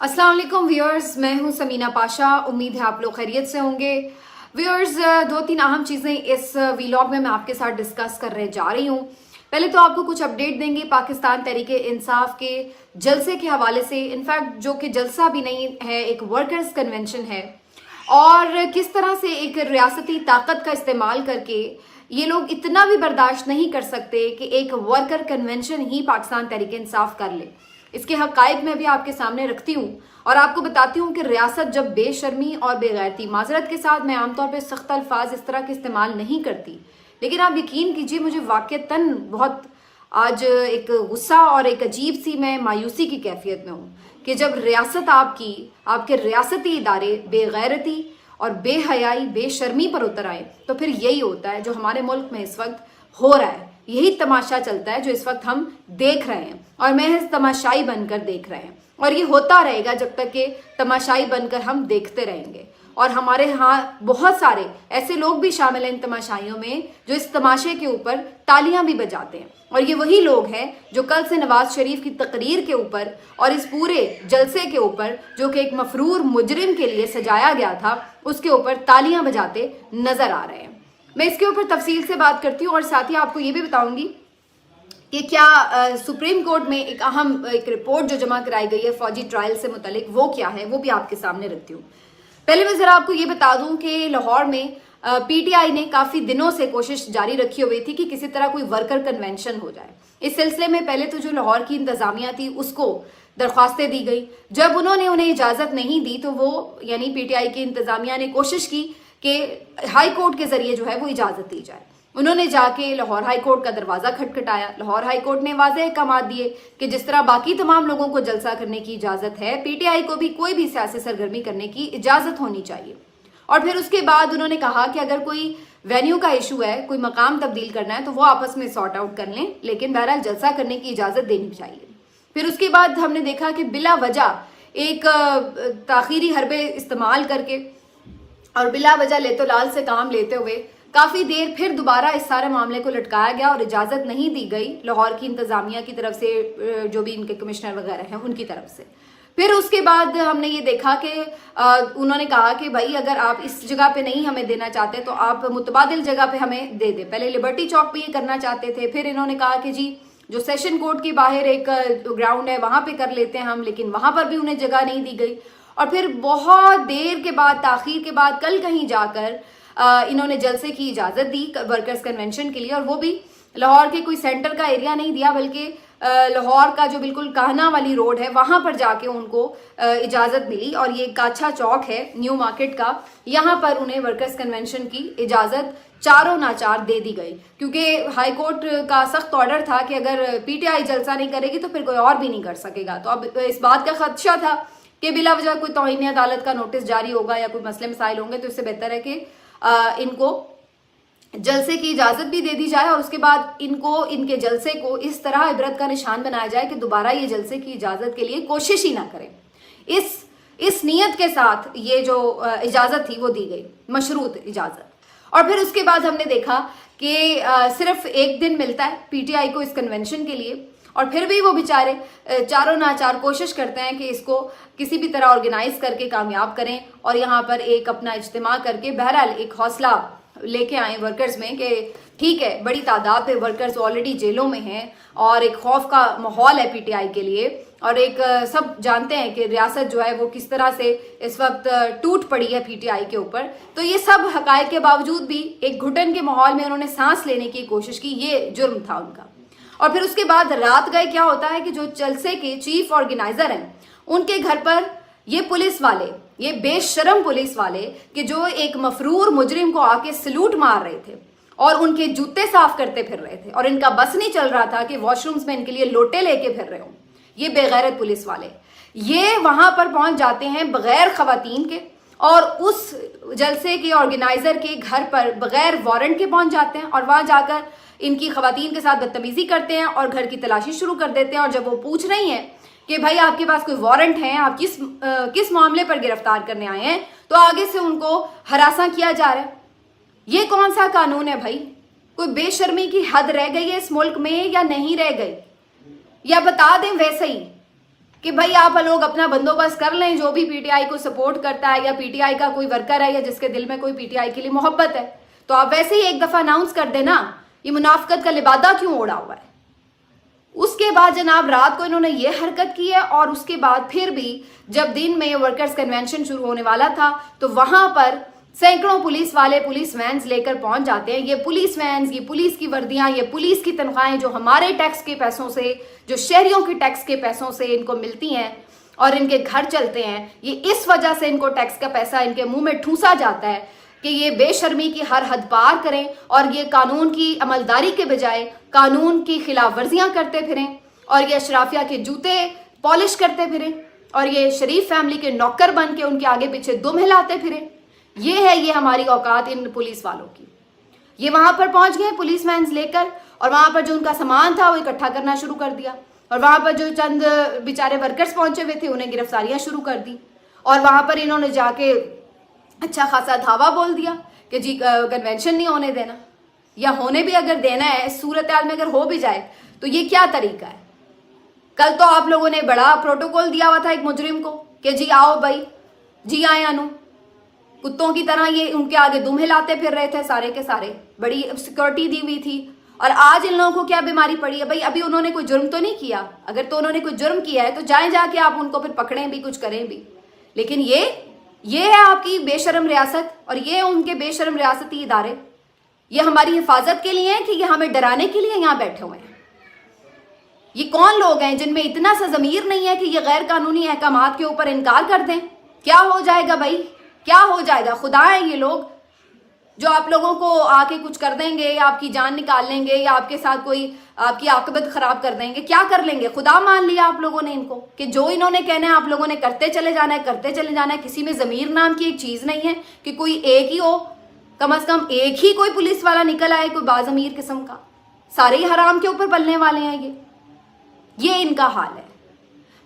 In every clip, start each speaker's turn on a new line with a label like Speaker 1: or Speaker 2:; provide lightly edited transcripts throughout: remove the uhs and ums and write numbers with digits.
Speaker 1: अस्सलाम वालेकुम व्यूअर्स, मैं हूं समीना पाशा। उम्मीद है आप लोग खैरियत से होंगे। व्यूअर्स, दो तीन अहम चीज़ें इस व्लॉग में मैं आपके साथ डिस्कस करने जा रही हूं। पहले तो आपको कुछ अपडेट देंगे पाकिस्तान तहरीके इंसाफ के जलसे के हवाले से। इनफैक्ट जो कि जलसा भी नहीं है, एक वर्कर्स कन्वेंशन है, और किस तरह से एक रियासती ताकत का इस्तेमाल करके ये लोग इतना भी बर्दाश्त नहीं कर सकते कि एक वर्कर कन्वेंशन ही पाकिस्तान तहरीके इंसाफ कर ले। इसके हकायक मैं भी आपके सामने रखती हूँ और आपको बताती हूँ कि रियासत जब बेशर्मी और बेगैरती, माजरत के साथ मैं आमतौर पर सख्त अल्फाज इस तरह के इस्तेमाल नहीं करती, लेकिन आप यकीन कीजिए मुझे वाक़तन बहुत आज एक गुस्सा और एक अजीब सी मैं मायूसी की कैफियत में हूँ कि जब रियासत आपके रियासती इदारे बेगैरती और बेहयाई बेशर्मी पर उतर आए तो फिर यही होता है जो हमारे मुल्क में इस वक्त हो रहा है। यही तमाशा चलता है जो इस वक्त हम देख रहे हैं और महज तमाशाई बनकर देख रहे हैं, और ये होता रहेगा जब तक कि तमाशाई बनकर हम देखते रहेंगे। और हमारे यहाँ बहुत सारे ऐसे लोग भी शामिल हैं इन तमाशाइयों में जो इस तमाशे के ऊपर तालियां भी बजाते हैं, और ये वही लोग हैं जो कल से नवाज शरीफ की तकरीर के ऊपर और इस पूरे जलसे के ऊपर जो कि एक मफरूर मुजरिम के लिए सजाया गया था उसके ऊपर तालियां बजाते नजर आ रहे हैं। मैं इसके ऊपर तफसील से बात करती हूँ और साथ ही आपको ये भी बताऊंगी कि क्या सुप्रीम कोर्ट में एक अहम एक रिपोर्ट जो जमा कराई गई है फौजी ट्रायल से मुतलिक, वो क्या है वो भी आपके सामने रखती हूँ। पहले मैं ज़रा आपको ये बता दूं कि लाहौर में पीटीआई ने काफ़ी दिनों से कोशिश जारी रखी हुई थी कि किसी तरह कोई वर्कर कन्वेंशन हो जाए। इस सिलसिले में पहले तो जो लाहौर की इंतज़ामिया थी उसको दरख्वास्तें दी गई। जब उन्हें इजाज़त नहीं दी तो वो यानी पीटीआई की इंतज़ामिया ने कोशिश की कि हाई कोर्ट के ज़रिए जो है वो इजाज़त दी जाए। उन्होंने जाके लाहौर हाई कोर्ट का दरवाज़ा खटखटाया। लाहौर हाई कोर्ट ने वाज़ेह अहकामात दिए कि जिस तरह बाकी तमाम लोगों को जलसा करने की इजाज़त है, पीटीआई को भी कोई भी सियासी सरगर्मी करने की इजाज़त होनी चाहिए। और फिर उसके बाद उन्होंने कहा कि अगर कोई वेन्यू का इशू है, कोई मकाम तब्दील करना है तो वो आपस में सॉर्ट आउट कर लें, लेकिन बहरहाल जलसा करने की इजाज़त देनी चाहिए। फिर उसके बाद हमने देखा कि बिला वजह एक ताखीरी हरबे इस्तेमाल करके और बिला वजह ले तो लाल से काम लेते हुए काफ़ी देर फिर दोबारा इस सारे मामले को लटकाया गया और इजाज़त नहीं दी गई लाहौर की इंतज़ामिया की तरफ से, जो भी इनके कमिश्नर वगैरह हैं उनकी तरफ से। फिर उसके बाद हमने ये देखा कि उन्होंने कहा कि भाई अगर आप इस जगह पे नहीं हमें देना चाहते तो आप मुतबादिल जगह पे हमें दे दें। पहले लिबर्टी चौक पे ये करना चाहते थे, फिर इन्होंने कहा कि जी जो सेशन कोर्ट के बाहर एक ग्राउंड है वहाँ पे कर लेते हैं हम, लेकिन वहाँ पर भी उन्हें जगह नहीं दी गई। और फिर बहुत देर के बाद, ताखीर के बाद, कल कहीं जाकर इन्होंने जलसे की इजाज़त दी वर्कर्स कन्वेंशन के लिए, और वो भी लाहौर के कोई सेंटर का एरिया नहीं दिया बल्कि लाहौर का जो बिल्कुल काहना वाली रोड है वहाँ पर जाके उनको इजाज़त मिली। और ये काछा चौक है न्यू मार्केट का, यहाँ पर उन्हें वर्कर्स कन्वेंशन की इजाज़त चारों नाचार दे दी गई, क्योंकि हाई कोर्ट का सख्त ऑर्डर था कि अगर पीटीआई जलसा नहीं करेगी तो फिर कोई और भी नहीं कर सकेगा। तो अब इस बात का खदशा था कि बिला वजह कोई तौहीन अदालत का नोटिस जारी होगा या कोई मसले मसाइल होंगे, तो इससे बेहतर है कि इनको जलसे की इजाज़त भी दे दी जाए और उसके बाद इनको इनके जलसे को इस तरह इबरत का निशान बनाया जाए कि दोबारा ये जलसे की इजाज़त के लिए कोशिश ही ना करें। इस नीयत के साथ ये जो इजाज़त थी वो दी गई, मशरूत इजाज़त। और फिर उसके बाद हमने देखा कि सिर्फ एक दिन मिलता है पीटीआई को इस कन्वेंशन के लिए, और फिर भी वो बेचारे चारों नाचार कोशिश करते हैं कि इसको किसी भी तरह ऑर्गेनाइज करके कामयाब करें और यहाँ पर एक अपना इज्तिमा करके बहरहाल एक हौसला लेके आए वर्कर्स में कि ठीक है, बड़ी तादाद पे वर्कर्स ऑलरेडी जेलों में हैं और एक खौफ का माहौल है पीटीआई के लिए, और एक सब जानते हैं कि रियासत जो है वो किस तरह से इस वक्त टूट पड़ी है पीटीआई के ऊपर। तो ये सब हकायक के बावजूद भी एक घुटन के माहौल में उन्होंने सांस लेने की कोशिश की, ये जुर्म था उनका। और फिर उसके बाद रात गए क्या होता है कि जो जलसे के चीफ ऑर्गेनाइजर हैं उनके घर पर ये पुलिस वाले, ये बेशरम पुलिस वाले कि जो एक मफरूर मुजरिम को आके सलूट मार रहे थे और उनके जूते साफ करते फिर रहे थे, और इनका बस नहीं चल रहा था कि वॉशरूम्स में इनके लिए लोटे लेके फिर रहे हों, ये बेगैरत पुलिस वाले ये वहां पर पहुंच जाते हैं बगैर खवातीन के, और उस जलसे के ऑर्गेनाइजर के घर पर बगैर वारंट के पहुंच जाते हैं और वहां जाकर इनकी खवातीन के साथ बदतमीजी करते हैं और घर की तलाशी शुरू कर देते हैं। और जब वो पूछ रही हैं कि भाई आपके पास कोई वारंट है, आप किस मामले पर गिरफ्तार करने आए हैं, तो आगे से उनको हरासा किया जा रहा है। ये कौन सा कानून है भाई? कोई बेशर्मी की हद रह गई है इस मुल्क में या नहीं रह गई? या बता दें वैसे ही کہ بھائی آپ لوگ اپنا بندوبست کر لیں, جو بھی پی ٹی آئی کو سپورٹ کرتا ہے یا پی ٹی آئی کا کوئی ورکر ہے یا جس کے دل میں کوئی پی ٹی آئی کے لیے محبت ہے, تو آپ ویسے ہی ایک دفعہ اناؤنس کر دینا, یہ منافقت کا لبادہ کیوں اوڑا ہوا ہے. اس کے بعد جناب رات کو انہوں نے یہ حرکت کی ہے, اور اس کے بعد پھر بھی جب دن میں ورکرز کنونشن شروع ہونے والا تھا تو وہاں پر سینکڑوں پولیس والے پولیس وینز لے کر پہنچ جاتے ہیں. یہ پولیس وینز, یہ پولیس کی وردیاں, یہ پولیس کی تنخواہیں جو ہمارے ٹیکس کے پیسوں سے, جو شہریوں کے ٹیکس کے پیسوں سے ان کو ملتی ہیں اور ان کے گھر چلتے ہیں, یہ اس وجہ سے ان کو ٹیکس کا پیسہ ان کے منہ میں ٹھوسا جاتا ہے کہ یہ بے شرمی کی ہر حد پار کریں اور یہ قانون کی عملداری کے بجائے قانون کی خلاف ورزیاں کرتے پھریں, اور یہ اشرافیہ کے جوتے پالش کرتے پھریں, اور یہ شریف فیملی کے نوکر بن کے ان کے آگے پیچھے دم ہلاتے پھریں. یہ ہماری اوقات ان پولیس والوں کی. یہ وہاں پر پہنچ گئے پولیس وینز لے کر, اور وہاں پر جو ان کا سامان تھا وہ اکٹھا کرنا شروع کر دیا, اور وہاں پر جو چند بیچارے ورکرز پہنچے ہوئے تھے انہیں گرفتاریاں شروع کر دی, اور وہاں پر انہوں نے جا کے اچھا خاصا دھاوا بول دیا کہ جی کنونشن نہیں ہونے دینا, یا ہونے بھی اگر دینا ہے اس صورتحال میں اگر ہو بھی جائے تو یہ کیا طریقہ ہے. کل تو آپ لوگوں نے بڑا پروٹوکول دیا ہوا تھا ایک مجرم کو کہ جی آؤ بھائی, جی آئے انو, کتوں کی طرح یہ ان کے آگے دم ہلاتے پھر رہے تھے سارے کے سارے, بڑی سیکورٹی دی ہوئی تھی. اور آج ان لوگوں کو کیا بیماری پڑی ہے بھائی, ابھی انہوں نے کوئی جرم تو نہیں کیا, اگر تو انہوں نے کوئی جرم کیا ہے تو جائیں جا کے آپ ان کو پھر پکڑیں بھی, کچھ کریں بھی. لیکن یہ ہے آپ کی بے شرم ریاست, اور یہ ان کے بے شرم ریاستی ادارے, یہ ہماری حفاظت کے لیے ہیں کہ یہ ہمیں ڈرانے کے لیے یہاں بیٹھے ہوئے ہیں. یہ کون لوگ ہیں جن میں اتنا سا ضمیر نہیں ہے کہ یہ غیر قانونی احکامات کے اوپر انکار کر دیں. کیا ہو جائے گا بھائی, کیا ہو جائے گا. خدا ہے یہ لوگ جو آپ لوگوں کو آ کے کچھ کر دیں گے, یا آپ کی جان نکال لیں گے, یا آپ کے ساتھ کوئی آپ کی عاقبت خراب کر دیں گے. کیا کر لیں گے, خدا مان لیا آپ لوگوں نے ان کو کہ جو انہوں نے کہنا ہے آپ لوگوں نے کرتے چلے جانا ہے, کرتے چلے جانا ہے. کسی میں ضمیر نام کی ایک چیز نہیں ہے کہ کوئی ایک ہی ہو, کم از کم ایک ہی کوئی پولیس والا نکل آئے کوئی باضمیر قسم کا. سارے ہی حرام کے اوپر پلنے والے ہیں. یہ ان کا حال ہے.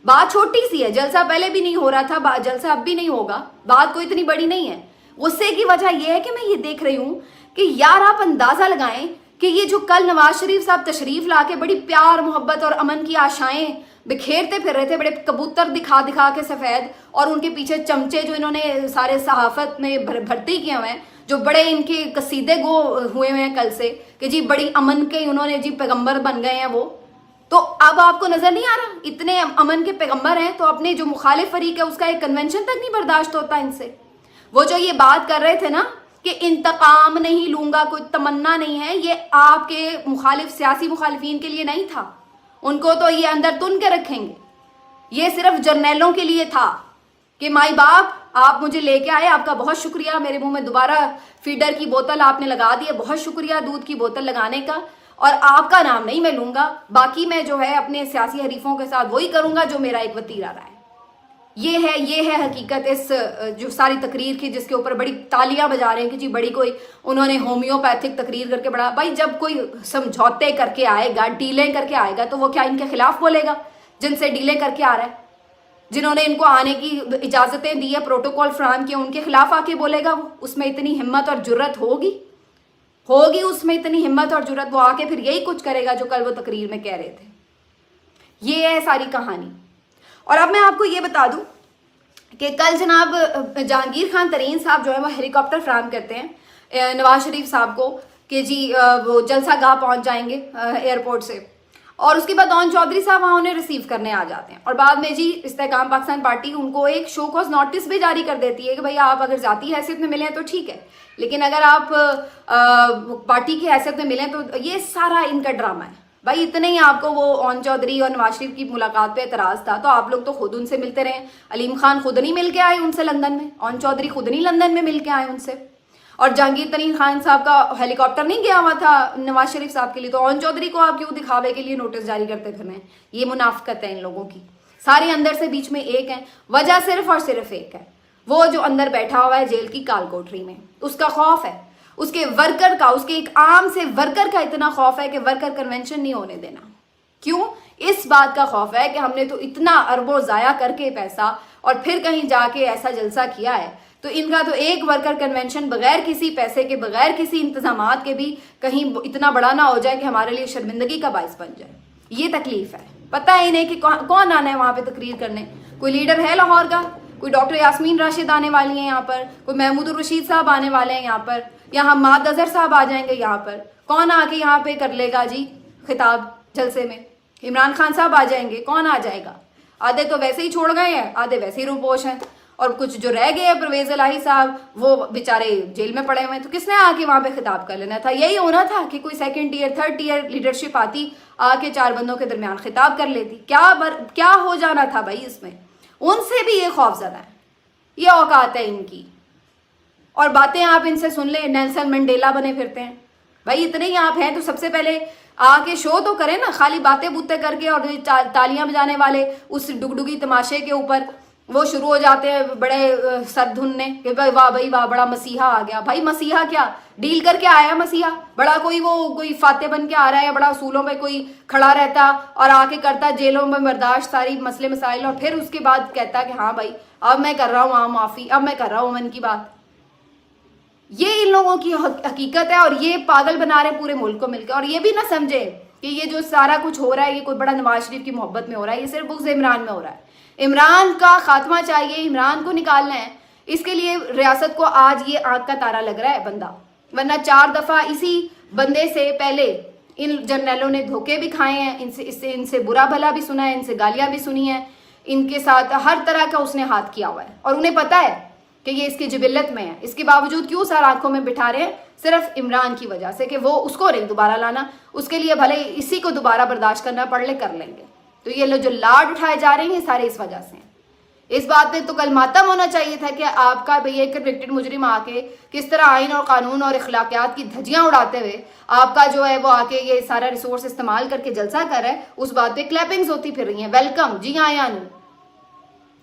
Speaker 1: بات چھوٹی سی ہے, جلسہ پہلے بھی نہیں ہو رہا تھا, جلسہ اب بھی نہیں ہوگا, بات کوئی اتنی بڑی نہیں ہے. غصے کی وجہ یہ ہے کہ میں یہ دیکھ رہی ہوں کہ یار آپ اندازہ لگائیں کہ یہ جو کل نواز شریف صاحب تشریف لا کے بڑی پیار محبت اور امن کی آشائیں بکھیرتے پھر رہے تھے, بڑے کبوتر دکھا دکھا کے سفید, اور ان کے پیچھے چمچے جو انہوں نے سارے صحافت میں بھرتی کیے ہوئے ہیں, جو بڑے ان کے قصیدے گو ہوئے ہیں کل سے کہ جی بڑی امن کے انہوں نے جی پیغمبر بن گئے ہیں وہ. تو اب آپ کو نظر نہیں آ رہا اتنے امن کے پیغمبر ہیں تو اپنے جو مخالف فریق ہے اس کا ایک کنونشن تک نہیں برداشت ہوتا ان سے. وہ جو یہ بات کر رہے تھے نا کہ انتقام نہیں لوں گا, کوئی تمنا نہیں ہے, یہ آپ کے مخالف سیاسی مخالفین کے لیے نہیں تھا, ان کو تو یہ اندر تن کے رکھیں گے. یہ صرف جرنیلوں کے لیے تھا کہ مائی باپ آپ مجھے لے کے آئے, آپ کا بہت شکریہ, میرے منہ میں دوبارہ فیڈر کی بوتل آپ نے لگا دی ہے, بہت شکریہ دودھ کی بوتل لگانے کا, اور آپ کا نام نہیں میں لوں گا, باقی میں جو ہے اپنے سیاسی حریفوں کے ساتھ وہی کروں گا جو میرا ایک وتیرہ رہا ہے. یہ ہے حقیقت اس جو ساری تقریر کی, جس کے اوپر بڑی تالیاں بجا رہے ہیں کہ جی بڑی کوئی انہوں نے ہومیوپیتھک تقریر کر کے بڑا. بھائی جب کوئی سمجھوتے کر کے آئے گا, ڈیلیں کر کے آئے گا, تو وہ کیا ان کے خلاف بولے گا جن سے ڈیلیں کر کے آ رہا ہے, جنہوں نے ان کو آنے کی اجازتیں دی ہے, پروٹوکول فراہم کیے, ان کے خلاف آ کے بولے گا وہ؟ اس میں اتنی ہمت اور جرت ہوگی اس میں اتنی ہمت اور جرت, وہ آ کے پھر یہی کچھ کرے گا جو کل وہ تقریر میں کہہ رہے تھے. یہ ہے ساری کہانی. اور اب میں آپ کو یہ بتا دوں کہ کل جناب جہانگیر خان ترین صاحب جو ہے وہ ہیلی کاپٹر فراہم کرتے ہیں نواز شریف صاحب کو کہ جی وہ جلسہ گاہ پہنچ جائیں گے ایئرپورٹ سے, اور اس کے بعد دون چودھری صاحب وہاں انہیں ریسیو کرنے آ جاتے ہیں, اور بعد میں جی استحکام پاکستان پارٹی ان کو ایک شو کوز نوٹس بھی جاری کر دیتی ہے کہ بھائی آپ اگر ذاتی حیثیت میں ملیں تو ٹھیک ہے, لیکن اگر آپ پارٹی کی حیثیت میں ملیں تو یہ سارا ان کا ڈرامہ ہے. بھائی اتنے ہی آپ کو وہ اون چودھری اور نواز شریف کی ملاقات پہ اعتراض تھا تو آپ لوگ تو خود ان سے ملتے رہے. علیم خان خود نہیں مل کے آئے ان سے لندن میں, اون چودھری خود نہیں لندن میں مل کے آئے ان سے, اور جہانگیر ترین خان صاحب کا ہیلی کاپٹر نہیں گیا ہوا تھا نواز شریف صاحب کے لیے, تو اون چودھری کو آپ کیوں دکھاوے کے لیے نوٹس جاری کرتے پھرنے ہیں. یہ منافقت ہے ان لوگوں کی, سارے اندر سے بیچ میں ایک ہیں. وجہ صرف اور صرف ایک ہے, وہ جو اندر بیٹھا ہوا ہے جیل کی کال کوٹری میں, اس کا خوف ہے, اس کے ورکر کا, اس کے ایک عام سے ورکر کا اتنا خوف ہے کہ ورکر کنونشن نہیں ہونے دینا. کیوں؟ اس بات کا خوف ہے کہ ہم نے تو اتنا اربوں ضائع کر کے پیسہ اور پھر کہیں جا کے ایسا جلسہ کیا ہے, تو ان کا تو ایک ورکر کنونشن بغیر کسی پیسے کے, بغیر کسی انتظامات کے بھی کہیں اتنا بڑا نہ ہو جائے کہ ہمارے لیے شرمندگی کا باعث بن جائے. یہ تکلیف ہے. पता ही नहीं कि कौन आना है वहाँ पे तकरीर करने। कोई लीडर है लाहौर का? कोई डॉक्टर यास्मीन राशिद आने वाली हैं यहाँ पर, कोई महमूद रशीद साहब आने वाले हैं यहाँ पर, या हम्माद अजहर साहब आ जाएंगे यहाँ पर। कौन आके यहाँ पे कर लेगा जी खिताब जलसे में? इमरान खान साहब आ जाएंगे, कौन आ जाएगा? आधे तो वैसे ही छोड़ गए हैं, आधे वैसे ही रूपोश हैं, और कुछ जो रह गए हैं परवेज इलाही साहब वो बेचारे जेल में पड़े हुए हैं। तो किसने आके वहां पे खिताब कर लेना था? यही होना था कि कोई second year third tier leadership आती, आके चार बंदों के दरमियान खिताब कर लेती। क्या हो जाना था भाई इसमें? उनसे भी ये खौफजदा है, ये औकात है इनकी। और बातें आप इनसे सुन ले, नेल्सन मंडेला बने फिरते हैं। भाई इतने ही आप हैं तो सबसे पहले आके शो तो करें ना, खाली बातें बुतें करके और तालियां बजाने वाले उस डुगडुगी तमाशे के ऊपर वो शुरू हो जाते हैं बड़े सर धुनने कि भाई वाह बड़ा मसीहा आ गया। भाई मसीहा क्या डील करके आया मसीहा? बड़ा कोई फाते बन के आ रहा है, बड़ा असूलों पे कोई खड़ा रहता और आके करता जेलों में बर्दाश्त सारी मसले मसाइल, और फिर उसके बाद कहता कि हाँ भाई अब मैं कर रहा हूँ आम माफी, अब मैं कर रहा हूँ मन की बात। ये इन लोगों की हकीकत है और ये पागल बना रहे हैं पूरे मुल्क को मिलकर। और ये भी ना समझे कि ये जो सारा कुछ हो रहा है ये कोई बड़ा नवाज शरीफ की मोहब्बत में हो रहा है, ये सिर्फ बुग़्ज़ इमरान में हो रहा है। इमरान का खात्मा चाहिए, इमरान को निकालना है, इसके लिए रियासत को आज ये आंख का तारा लग रहा है बंदा। वरना 4 दफा इसी बंदे से पहले इन जर्नलों ने धोखे भी खाए हैं, इनसे बुरा भला भी सुना है, इनसे गालियां भी सुनी है, इनके साथ हर तरह का उसने हाथ किया हुआ है और उन्हें पता है कि ये इसकी जिबिल्लत में है। इसके बावजूद क्यों सर आंखों में बिठा रहे हैं? सिर्फ इमरान की वजह से कि वो उसको नहीं दोबारा लाना, उसके लिए भले इसी को दोबारा बर्दाश्त करना पड़ ले कर लेंगे। तो ये लोग जो लाड उठाए जा रहे हैं सारे इस वजह से। इस बात पे तो कल मातम होना चाहिए था कि आपका भैया एक कन्विक्टेड मुजरिम आके किस तरह आइन और कानून और इखलाकियात की धज्जियां उड़ाते हुए आपका जो है वो आके ये सारा रिसोर्स इस्तेमाल करके जलसा कर रहा है, उस बात पे क्लैपिंग्स होती फिर रही हैं, वेलकम जी हाँ यानू।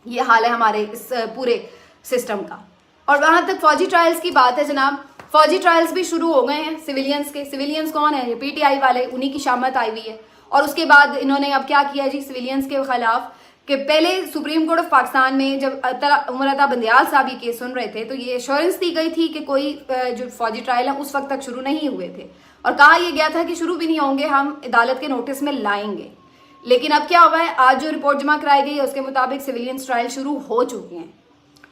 Speaker 1: ये हाल है हमारे इस पूरे सिस्टम का। और वहां तक फौजी ट्रायल्स की बात है जनाब, फौजी ट्रायल्स भी शुरू हो गए हैं सिविलियंस के। सिविलियंस कौन है? ये PTI वाले, उन्हीं की शामत आई हुई है। और उसके बाद इन्होंने अब क्या किया जी सिविलियंस के खिलाफ कि पहले सुप्रीम कोर्ट ऑफ पाकिस्तान में जब उमर अता बंदयाल साहब ये केस सुन रहे थे तो ये एश्योरेंस दी गई थी कि कोई जो फौजी ट्रायल है उस वक्त तक शुरू नहीं हुए थे, और कहा यह गया था कि शुरू भी नहीं होंगे, हम अदालत के नोटिस में लाएंगे। लेकिन अब क्या हुआ है, आज जो रिपोर्ट जमा कराई गई है उसके मुताबिक सिविलियंस ट्रायल शुरू हो चुके हैं।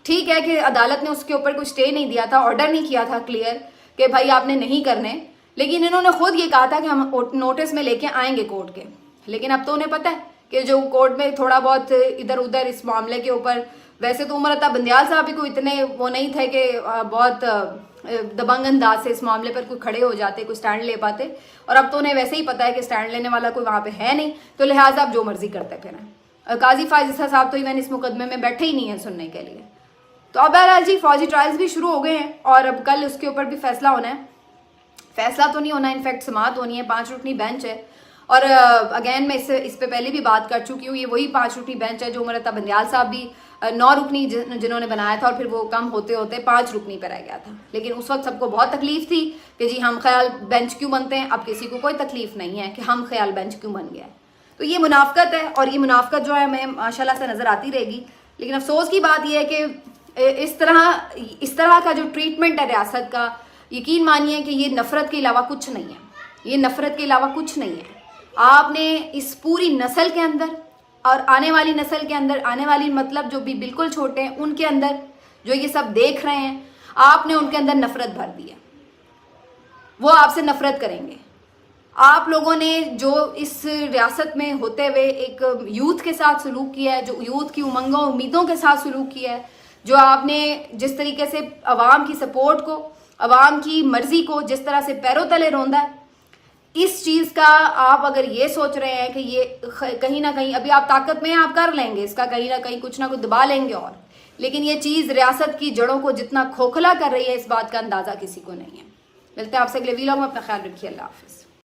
Speaker 1: ठीक है कि अदालत ने उसके ऊपर कोई स्टे नहीं दिया था, ऑर्डर नहीं किया था क्लियर कि भाई आपने नहीं करने, लेकिन इन्होंने खुद ये कहा था कि हम नोटिस में लेके आएंगे कोर्ट के। लेकिन अब तो उन्हें पता है कि जो कोर्ट में थोड़ा बहुत इधर उधर इस मामले के ऊपर, वैसे तो उमर अता बंदयाल साहब भी कोई इतने वो नहीं थे कि बहुत दबंग अंदाज से इस मामले पर कोई खड़े हो जाते, कोई स्टैंड ले पाते, और अब तो उन्हें वैसे ही पता है कि स्टैंड लेने वाला कोई वहाँ पे है नहीं, तो लिहाजा आप जो मर्जी करते फिर। काजी फायज साहब तो इवन इस मुकदमे में बैठे ही नहीं है सुनने के लिए। तो अब बहरहाल जी फौजी ट्रायल्स भी शुरू हो गए हैं और अब कल उसके ऊपर भी फैसला होना है। फैसला तो नहीं होना, इनफैक्ट समाअत होनी है, 5 रुकनी बेंच है। और अगेन मैं इस पे पहले भी बात कर चुकी हूँ, ये वही 5 रुकनी बेंच है जो उमर अता बंदयाल साहब भी 9 रुकनी जिन्होंने बनाया था और फिर वो कम होते होते 5 रुकनी पर रह गया था। लेकिन उस वक्त सबको बहुत तकलीफ थी कि जी हम ख्याल बेंच क्यों बनते हैं। अब किसी को कोई तकलीफ नहीं है कि हम ख्याल बेंच क्यों बन गया है। तो ये मुनाफकत है और ये मुनाफकत जो है हमें माशाल्लाह से नज़र आती रहेगी। लेकिन अफसोस की बात यह है कि इस तरह का जो ट्रीटमेंट है रियासत का, यकीन मानिए कि ये नफ़रत के अलावा कुछ नहीं है, ये नफ़रत के अलावा कुछ नहीं है। आपने इस पूरी नस्ल के अंदर और आने वाली नस्ल के अंदर, आने वाली मतलब जो भी बिल्कुल छोटे हैं उनके अंदर जो ये सब देख रहे हैं, आपने उनके अंदर नफ़रत भर दी है। वो आपसे नफ़रत करेंगे। आप लोगों ने जो इस रियासत में होते हुए एक यूथ के साथ सलूक किया है, जो यूथ की उमंगों उम्मीदों के साथ सलूक किया है, जो आपने जिस तरीके से अवाम की सपोर्ट को, अवाम की मर्जी को जिस तरह से पैरों तले रौंदा है, इस चीज़ का आप अगर ये सोच रहे हैं कि ये कहीं ना कहीं अभी आप ताकत में आप कर लेंगे, इसका कहीं ना कहीं कुछ ना कुछ दबा लेंगे, और लेकिन ये चीज़ रियासत की जड़ों को जितना खोखला कर रही है इस बात का अंदाज़ा किसी को नहीं है। मिलते हैं आपसे अगले वीडियो में, अपना ख्याल रखिए। अल्लाह हाफिज़।